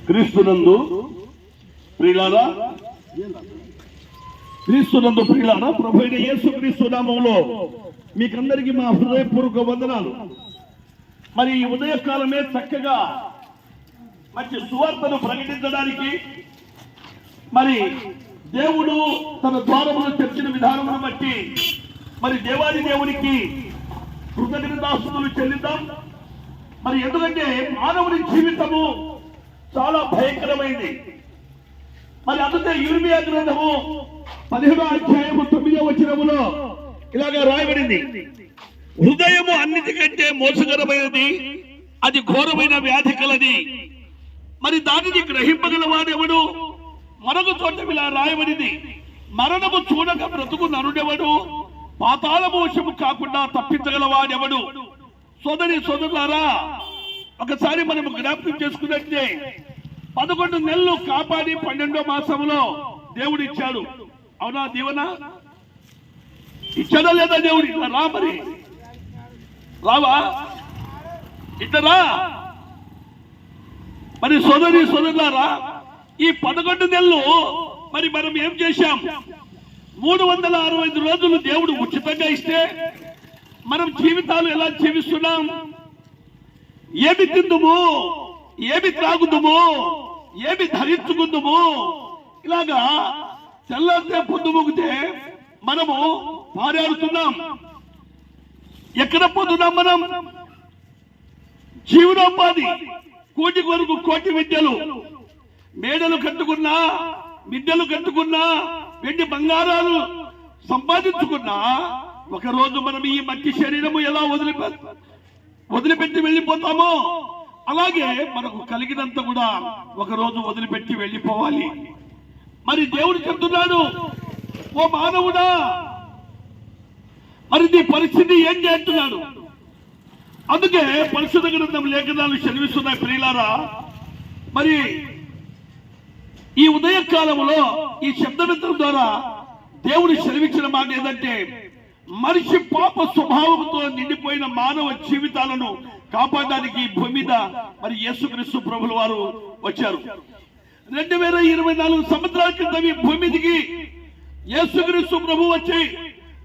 క్రీస్తునందు ప్రియులారా, క్రీస్తునందు ప్రియులారా, ప్రభువైన యేసుక్రీస్తు నామములో మీకందరికీ మా హృదయపూర్వక వందనాలు. మరి ఈ ఉదయకాలమే చక్కగా మంచి సువార్తను ప్రకటించడానికి మరి దేవుడు తన ద్వారములు తెరిచిన విధానమును బట్టి మరి దేవాది దేవునికి కృతజ్ఞతాస్తుతులు చెల్లిద్దాం. మరి ఎందుకంటే మానవుని జీవితము చాలా భయంకరమైంది. మరి అందుకే యిర్మీయా గ్రంథము 17వ అధ్యాయము 9వ వచనములో ఇలాగా రాయబడింది, హృదయము అన్నిటికంటే మోసకరమైనది, అది ఘోరమైన వ్యాధి కలది, మరి దానిని గ్రహింపగల వాడెవడు? మరొక చోట ఇలా రాయబడింది, మరణము చూడక బ్రతుకు నరుడెవడు, పాతాళము వశము కాకుండా తప్పించగల వాడెవడు? సోదరి సోదరులారా, ఒకసారి మనం జ్ఞాపకం చేసుకున్నట్టే 11 నెలలు కాపాడి 12వ మాసంలో దేవుడు ఇచ్చాడు. అవునా? దీవెన ఇచ్చాడా లేదా దేవుడు? ఇట్లా రా, మరి రావా? ఇట్లా మరి సోదరి సోదరులారా, ఈ 11 నెలలు మరి మనం ఏం చేశాం? 365 రోజులు దేవుడు ఉచితంగా ఇస్తే మనం జీవితాలు ఎలా జీవిస్తున్నాం? ఏమి తిందుము, ఏమి త్రాగుదుము, ఏమి ధరించుకుందుము, ఇలాగా తెల్లారితే పొద్దు ముగితే మనము పారాడుతున్నాం. ఎక్కడ పోతున్నాం మనం? జీవనోపాధి కోటి కొరకు కోటి విద్యలు, మేడలు కట్టుకున్నా, మిద్దెలు కట్టుకున్నా, వెండి బంగారాలు సంపాదించుకున్నా, ఒకరోజు మనం ఈ మట్టి శరీరము ఎలా వదిలిపెట్టి వెళ్ళిపోతామో అలాగే మనకు కలిగినంత కూడా ఒకరోజు వదిలిపెట్టి వెళ్ళిపోవాలి. మరి దేవుడు చెప్తున్నాడు, ఓ మానవుడా, మరి నీ పరిస్థితి ఏంటి అంటున్నాడు. అందుకే పరిశుద్ధ గ్రంథం లేఖనాలు చదివిస్తున్నాయి. ప్రియులారా, మరి ఈ ఉదయకాలంలో ఈ శబ్దమిత్రం ద్వారా దేవుడు సెలవిచ్చిన మాట ఏంటంటే, మనిషి పాప స్వభావంతో నిండిపోయిన మానవ జీవితాలను కాపాడడానికి భూమి మీద మరి యేసుక్రీస్తు ప్రభుల వారు వచ్చారు. 2024 సంవత్సరాల క్రితం ఈ భూమి మీదకి యేసుక్రీస్తు ప్రభు వచ్చి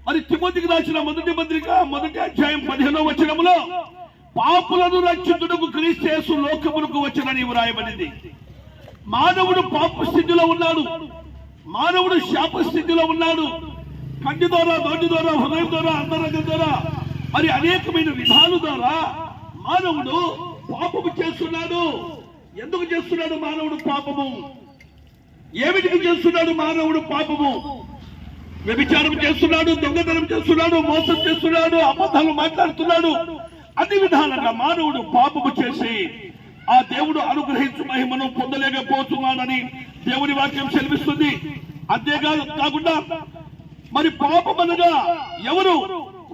మరి తిమోతికి రాసిన మొదటి పత్రిక 1వ అధ్యాయం 15వ వచనములో పాపులను రక్షించుటకు క్రీస్తు యేసు లోకమునకు వచ్చెనని వ్రాయబడింది. మానవుడు పాప స్థితిలో ఉన్నాడు, మానవుడు శాప స్థితిలో ఉన్నాడు. కంటి ద్వారా, నోటి ద్వారా, హృదయం ద్వారా, అంతరంగం ద్వారా, మరి అనేకమైన విధాల ద్వారా మానవుడు పాపము చేస్తున్నాడు. ఎందుకు చేస్తున్నాడు మానవుడు పాపము? ఏమిటికి చేస్తున్నాడు మానవుడు పాపము? వ్యభిచారం చేస్తున్నాడు, దొంగతనం చేస్తున్నాడు, మోసం చేస్తున్నాడు, అబద్ధాలు మాట్లాడుతున్నాడు. అన్ని విధాలుగా మానవుడు పాపము చేసి ఆ దేవుడు అనుగ్రహించు మహిమను పొందలేకపోతున్నాడని దేవుని వాక్యం సెలవిస్తుంది. అంతేకాకుండా మరి పాపమనగా ఎవరు?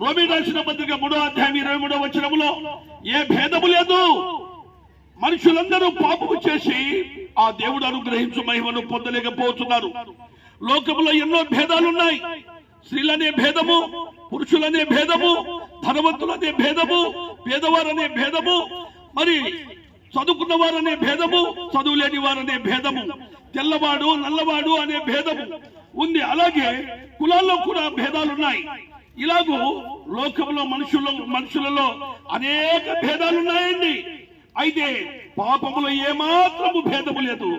రోమీ రాసిన పత్రిక 3వ అధ్యాయం 23వ వచనములో ఏ భేదము లేదు, మనుషులందరూ పాపము చేసి ఆ దేవుడు అనుగ్రహించు మహిమను పొందలేకపోతున్నారు. లోకంలో ఎన్నో భేదాలున్నాయి. స్త్రీలనే భేదము, పురుషులనే భేదము, ధనవంతులనే భేదము, పేదవారనే భేదము, మరి చదువుకున్న వారనే భేదము, చదువు లేని వారనే భేదము, తెల్లవాడు నల్లవాడు అనే భేదము ఉంది. అలాగే కులాల్లో కూడా భేదాలున్నాయి. ఇలాగూ లోకంలో మనుషులలో అనేక భేదాలున్నాయండి. అయితే పాపములో ఏమాత్రము భేదము లేదు.